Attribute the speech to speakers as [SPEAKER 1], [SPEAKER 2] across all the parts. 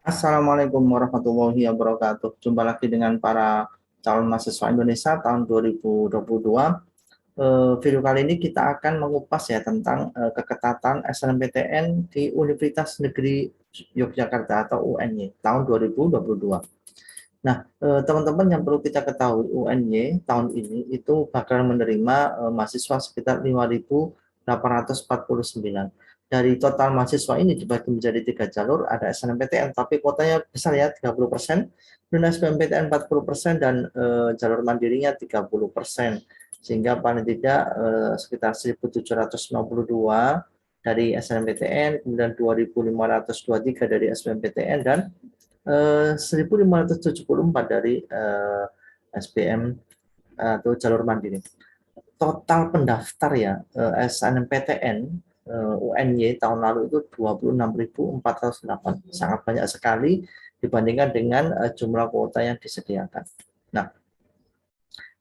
[SPEAKER 1] Assalamualaikum warahmatullahi wabarakatuh. Jumpa lagi dengan para calon mahasiswa Indonesia tahun 2022. Video kali ini kita akan mengupas ya tentang keketatan SNMPTN di Universitas Negeri Yogyakarta atau UNY tahun 2022. Nah, teman-teman yang perlu kita ketahui UNY tahun ini itu bakal menerima mahasiswa sekitar 5.849. Dari total mahasiswa ini dibagi menjadi 3 jalur, ada SNMPTN, tapi kuotanya besar ya, 30%, dan SBMPTN 40%, dan jalur mandirinya 30%. Sehingga paling tidak sekitar 1.752 dari SNMPTN, kemudian 2.523 dari SBMPTN, dan 1.574 dari SBM atau jalur mandiri. Total pendaftar ya SNMPTN UNY tahun lalu itu 26.408, sangat banyak sekali dibandingkan dengan jumlah kuota yang disediakan. Nah,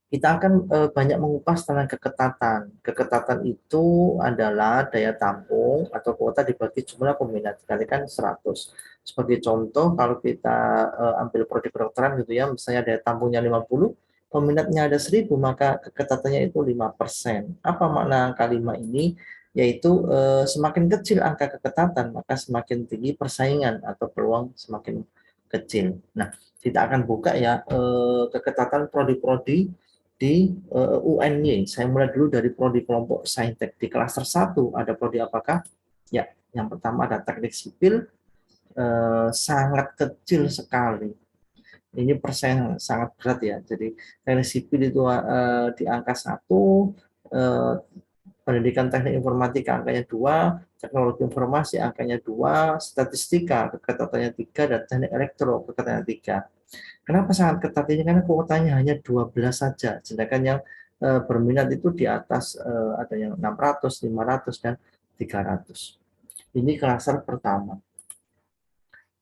[SPEAKER 1] kita akan banyak mengupas tentang keketatan. Keketatan itu adalah daya tampung atau kuota dibagi jumlah peminat dikalikan 100. Sebagai contoh, kalau kita ambil prodi kedokteran gitu ya, misalnya daya tampungnya 50, peminatnya ada 1.000, maka keketatannya itu 5%. Apa makna angka 5 ini? Yaitu semakin kecil angka keketatan, maka semakin tinggi persaingan atau peluang semakin kecil. Nah, kita akan buka ya keketatan prodi-prodi di UNY. Saya mulai dulu dari prodi kelompok Saintek. Di klaster 1 ada prodi apakah? Ya, yang pertama ada teknik sipil, sangat kecil sekali. Ini persen sangat berat ya. Jadi teknik sipil itu di angka 1, pendidikan teknik informatika angkanya 2, teknologi informasi angkanya 2, statistika keketatannya 3, dan teknik elektro keketatannya 3. Kenapa sangat ketat ini? Karena kuotanya hanya 12 saja, sedangkan yang berminat itu di atas ada yang 600, 500, dan 300. Ini klaster pertama.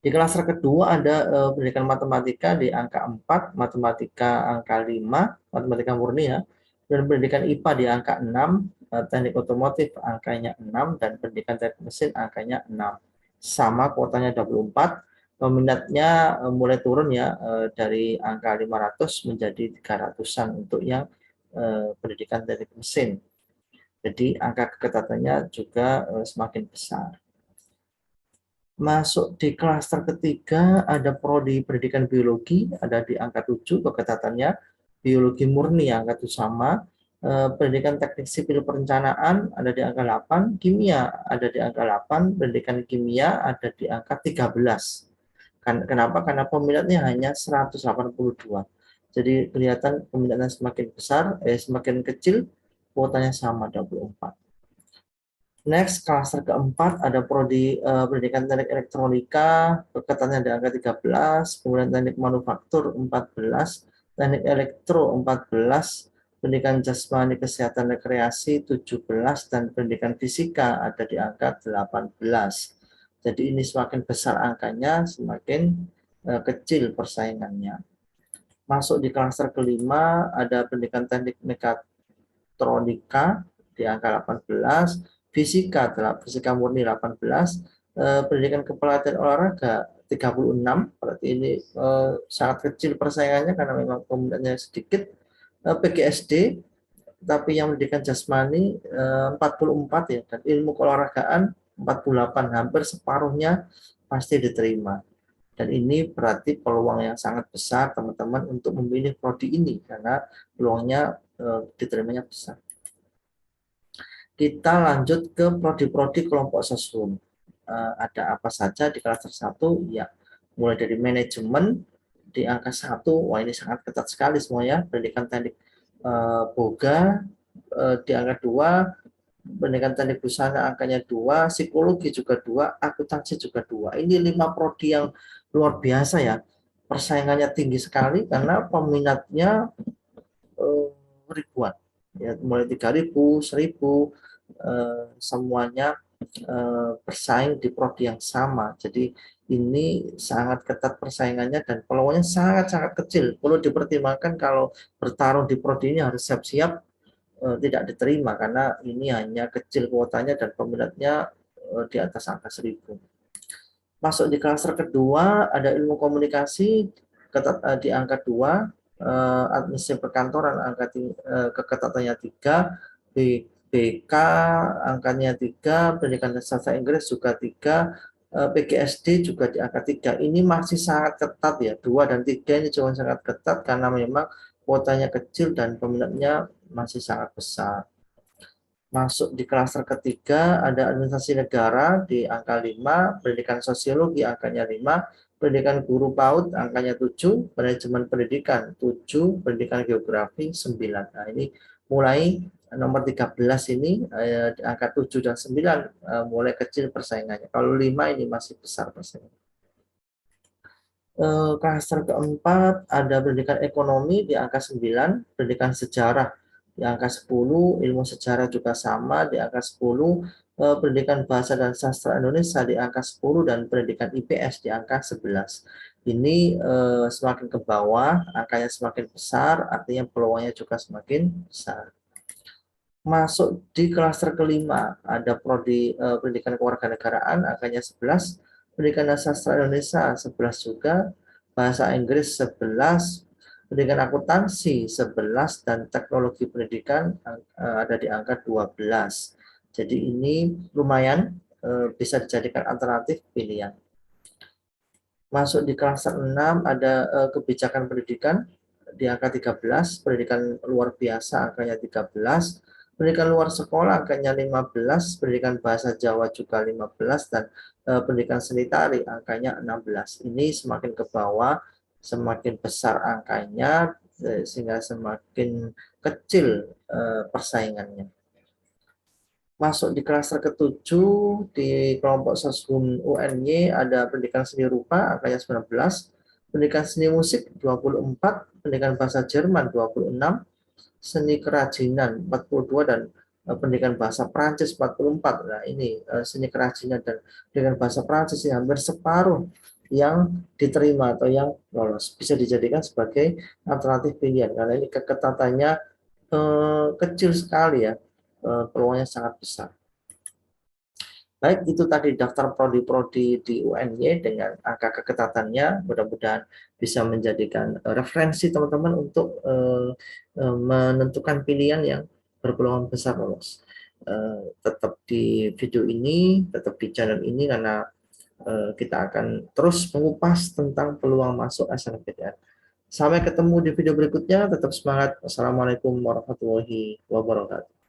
[SPEAKER 1] Di klaster kedua ada pendidikan matematika di angka 4, matematika angka 5, matematika murni ya, dan pendidikan IPA di angka 6, teknik otomotif angkanya 6, dan pendidikan teknik mesin angkanya 6. Sama kuotanya 24, peminatnya mulai turun ya dari angka 500 menjadi 300-an untuk yang pendidikan teknik mesin. Jadi angka keketatannya juga semakin besar. Masuk di klaster ketiga ada prodi pendidikan biologi, ada di angka 7 keketatannya, biologi murni angka 7 sama, pendidikan teknik sipil perencanaan ada di angka 8, kimia ada di angka 8, pendidikan kimia ada di angka 13. Kenapa? Karena peminatnya hanya 182. Jadi kelihatan peminatnya semakin besar, semakin kecil, kuotanya sama 24. Next, klaster keempat ada prodi pendidikan teknik elektronika, kekatannya di angka 13, kemudian teknik manufaktur 14, teknik elektro 14, pendidikan jasmani kesehatan rekreasi 17, dan pendidikan fisika ada di angka 18. Jadi ini semakin besar angkanya, semakin kecil persaingannya. Masuk di klaster kelima ada pendidikan teknik mekatronika di angka 18, fisika murni 18, pendidikan kepelatihan olahraga 36, berarti ini sangat kecil persaingannya karena memang peminatnya sedikit. PGSD, tapi yang pendidikan jasmani 44 ya, dan ilmu keolahragaan 48, hampir separuhnya pasti diterima. Dan ini berarti peluang yang sangat besar teman-teman untuk memilih prodi ini karena peluangnya diterimanya besar. Kita lanjut ke prodi-prodi kelompok sesum. Ada apa saja di klaster 1? Ya, mulai dari manajemen di angka 1, wah ini sangat ketat sekali semuanya. Pendidikan teknik boga di angka 2, pendidikan teknik busana angkanya 2, psikologi juga 2, akuntansi juga 2. Ini 5 prodi yang luar biasa ya. Persaingannya tinggi sekali karena peminatnya ribuan. Ya, mulai 3.000, 1.000, semuanya bersaing di prodi yang sama. Jadi ini sangat ketat persaingannya dan peluangnya sangat-sangat kecil. Perlu dipertimbangkan kalau bertarung di prodi ini harus siap-siap tidak diterima karena ini hanya kecil kuotanya dan peminatnya di atas angka 1.000. Masuk di klaster kedua ada ilmu komunikasi di angka 2, administrasi perkantoran keketatannya 3, BK angkanya 3, pendidikan dan sastra Inggris juga 3, PGSD juga di angka 3. Ini masih sangat ketat ya, 2 dan 3 ini cuma sangat ketat karena memang kuotanya kecil dan peminatnya masih sangat besar. Masuk di klaster ketiga ada administrasi negara di angka 5, pendidikan sosiologi angkanya 5, pendidikan guru PAUD angkanya 7, manajemen pendidikan 7, pendidikan geografi 9. Nah, ini mulai nomor 13 ini di angka 7 dan 9 mulai kecil persaingannya. Kalau 5 ini masih besar persaingannya. Klaster keempat ada pendidikan ekonomi di angka 9, pendidikan sejarah di angka 10, ilmu sejarah juga sama di angka 10, pendidikan bahasa dan sastra Indonesia di angka 10, dan pendidikan IPS di angka 11. Ini semakin ke bawah, angkanya semakin besar, artinya peluangnya juga semakin besar. Masuk di klaster kelima, ada prodi pendidikan kewarganegaraan, angkanya 11, pendidikan dan sastra Indonesia 11 juga, bahasa Inggris 11, pendidikan akuntansi 11, dan teknologi pendidikan ada di angka 12. Jadi ini lumayan bisa dijadikan alternatif pilihan. Masuk di klaster 6 ada kebijakan pendidikan di angka 13, pendidikan luar biasa angkanya 13, pendidikan luar sekolah angkanya 15, pendidikan bahasa Jawa juga 15, dan pendidikan seni tari angkanya 16. Ini semakin ke bawah, semakin besar angkanya, sehingga semakin kecil persaingannya. Masuk di klaster ketujuh di kelompok Soshum UNY ada pendidikan seni rupa angkanya 19, pendidikan seni musik 24, pendidikan bahasa Jerman 26, seni kerajinan 42, dan pendidikan bahasa Prancis 44. Nah, ini seni kerajinan dan pendidikan bahasa Prancis yang hampir separuh yang diterima atau yang lolos, bisa dijadikan sebagai alternatif pilihan karena ini keketatannya kecil sekali ya, peluangnya sangat besar. Baik, itu tadi daftar prodi-prodi di UNY dengan angka keketatannya. Mudah-mudahan bisa menjadikan referensi teman-teman untuk menentukan pilihan yang berpeluang besar lolos. Tetap di video ini, tetap di channel ini karena kita akan terus mengupas tentang peluang masuk SNMPTN. Sampai ketemu di video berikutnya. Tetap semangat. Wassalamualaikum warahmatullahi wabarakatuh.